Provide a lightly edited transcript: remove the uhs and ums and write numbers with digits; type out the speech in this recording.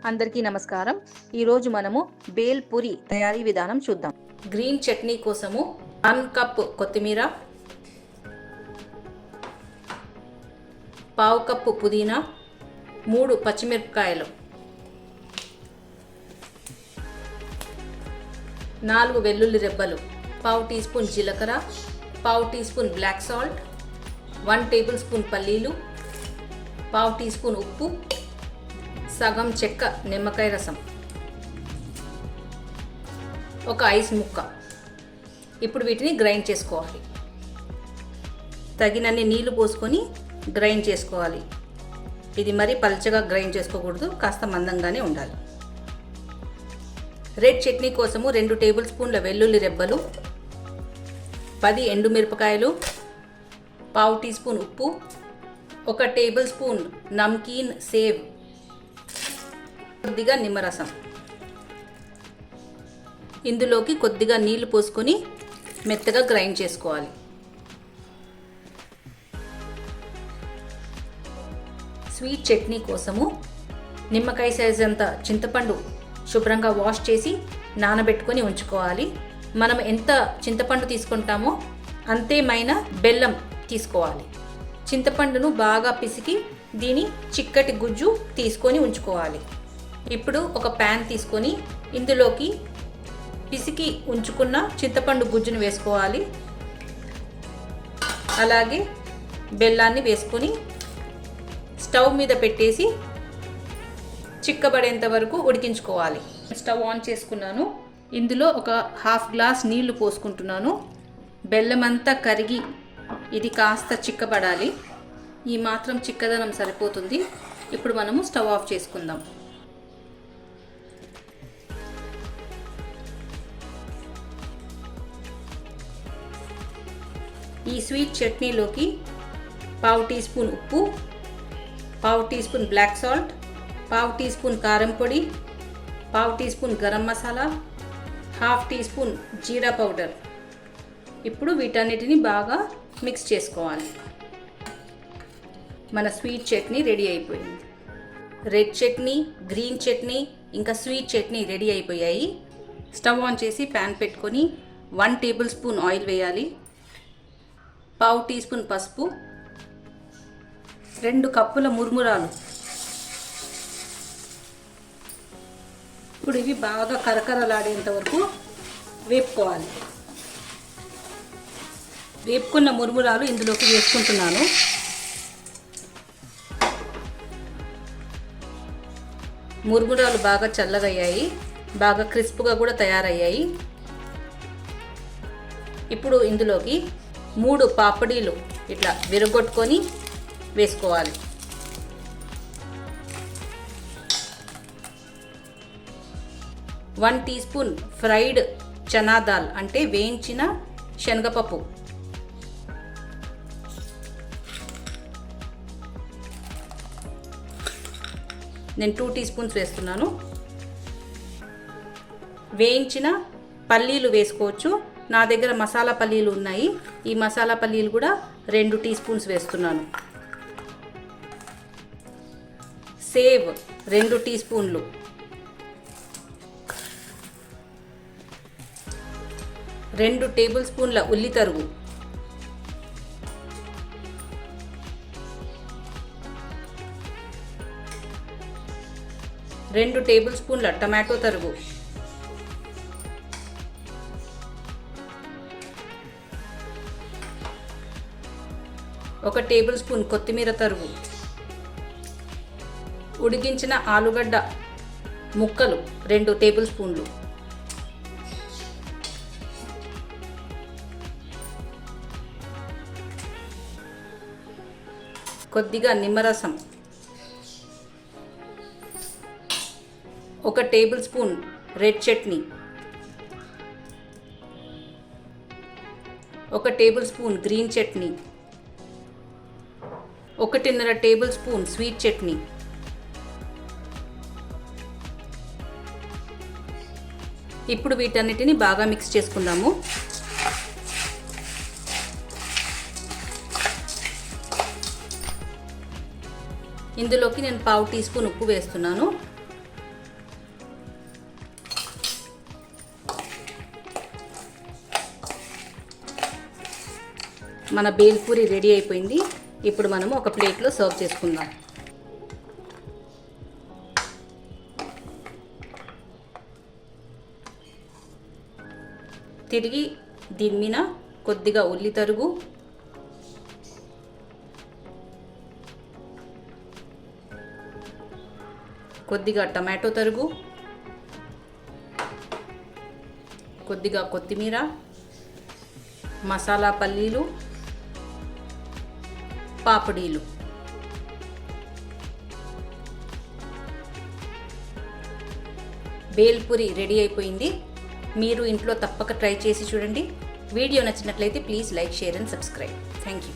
అందరికీ నమస్కారం. ఈరోజు మనము బేల్ పూరి తయారీ విధానం చూద్దాం. గ్రీన్ చట్నీ కోసము 1 కప్ కొత్తిమీర, 1/2 కప్పు పుదీనా, 3 పచ్చిమిరపకాయలు, 4 వెల్లుల్లి రెబ్బలు, 1/2 టీ స్పూన్ జీలకర్ర, 1/2 teaspoon black salt, 1 tablespoon పల్లీలు, 1/2 టీ స్పూన్ ఉప్పు, సగం చెక్క నిమ్మకాయ రసం, ఒక ఐస్ ముక్క. ఇప్పుడు వీటిని గ్రైండ్ చేసుకోవాలి. తగినన్ని నీళ్లు పోసుకొని గ్రైండ్ చేసుకోవాలి. ఇది మరీ పల్చగా గ్రైండ్ చేసుకోకూడదు, కాస్త మందంగానే ఉండాలి. రెడ్ చట్నీ కోసము 2 టేబుల్ స్పూన్ల వెల్లుల్లి రెబ్బలు, 10 ఎండుమిరపకాయలు, 1/2 టీ స్పూన్ ఉప్పు, 1 టేబుల్ స్పూన్ నమ్కీన్ సేవ్, కొద్దిగా నిమ్మరసం. ఇందులోకి కొద్దిగా నీళ్లు పోసుకొని మెత్తగా గ్రైండ్ చేసుకోవాలి. స్వీట్ చట్నీ కోసము నిమ్మకాయ సైజ్ అంత చింతపండు శుభ్రంగా వాష్ చేసి నానబెట్టుకొని ఉంచుకోవాలి. మనం ఎంత చింతపండు తీసుకుంటామో అంతేమైన బెల్లం తీసుకోవాలి. చింతపండును బాగా పిసికి దీని చిక్కటి గుజ్జు తీసుకొని ఉంచుకోవాలి. ఇప్పుడు ఒక ప్యాన్ తీసుకొని ఇందులోకి పిసికి ఉంచుకున్న చింతపండు గుజ్జును వేసుకోవాలి. అలాగే బెల్లాన్ని వేసుకొని స్టవ్ మీద పెట్టేసి చిక్కబడేంత వరకు ఉడికించుకోవాలి. స్టవ్ ఆన్ చేసుకున్నాను. ఇందులో ఒక 1/2 గ్లాస్ నీళ్లు పోసుకుంటున్నాను. బెల్లం అంతా కరిగి ఇది కాస్త చిక్కబడాలి. ఈ మాత్రం చిక్కదనం సరిపోతుంది. ఇప్పుడు మనము స్టవ్ ఆఫ్ చేసుకుందాం. ఈ స్వీట్ చట్నీలోకి 1/2 టీ స్పూన్ ఉప్పు, 1/2 teaspoon black salt, 1/2 teaspoon కారం పొడి, 1/2 teaspoon garam masala, 1/2 teaspoon jeera powder. ఇప్పుడు వీటన్నిటిని బాగా మిక్స్ చేసుకోవాలి. మన స్వీట్ చట్నీ రెడీ అయిపోయింది. రెడ్ చట్నీ, గ్రీన్ చట్నీ ఇంకా స్వీట్ చట్నీ రెడీ అయిపోయాయి. స్టవ్ ఆన్ చేసి ప్యాన్ పెట్టుకొని 1 టేబుల్ స్పూన్ ఆయిల్ వేయాలి. 1/2 టీ స్పూన్ పసుపు, 2 కప్పుల మురుమురాలు. ఇప్పుడు ఇవి బాగా కరకరలాడేంత వరకు వేపుకోవాలి. వేపుకున్న మురుమురాలు ఇందులోకి వేసుకుంటున్నాను. మురుమురాలు బాగా చల్లగయ్యాయి, బాగా క్రిస్ప్గా కూడా తయారయ్యాయి. ఇప్పుడు ఇందులోకి 3 పాపడీలు ఇట్లా విరగొట్టుకొని వేసుకోవాలి. One teaspoon fried chana dal అంటే వేయించిన శనగపప్పు, నేను 2 టీ స్పూన్స్ వేస్తున్నాను. వేయించిన పల్లీలు వేసుకోవచ్చు. నా దగ్గర మసాలా పల్లీలు ఉన్నాయి. ఈ మసాలా పల్లీలు కూడా 2 టీ స్పూన్స్ వేస్తున్నాను. సేవ్ 2 టీ స్పూన్లు, రెండు టేబుల్ స్పూన్ల ఉల్లి తరుగు, రెండు టేబుల్ స్పూన్ల టమాటో తరుగు, 1 టేబుల్ స్పూన్ కొత్తిమీర తరుగు, ఉడికించిన ఆలుగడ్డ ముక్కలు 2 టేబుల్ స్పూన్లు, కొద్దిగా నిమ్మరసం, 1 table spoon red chutney, 1 table spoon green chutney, 1.5 table spoon sweet chutney. ఇప్పుడు వీటన్నిటిని బాగా మిక్స్ చేసుకుందాము. ఇందులోకి నేను 1/2 టీ స్పూన్ ఉప్పు వేస్తున్నాను. మన బేల్పూరి రెడీ అయిపోయింది. ఇప్పుడు మనము ఒక ప్లేట్లో సర్వ్ చేసుకుందాం. తిరిగి దీని మీద కొద్దిగా ఉల్లి తరుగు, కొద్దిగా టమాటో తరుగు, కొద్దిగా కొత్తిమీర, మసాలా పల్లీలు, పాపడీలు, బేల్పూరి రెడీ అయిపోయింది. మీరు ఇంట్లో తప్పక ట్రై చేసి చూడండి. వీడియో నచ్చినట్లయితే please like, share and subscribe. Thank you.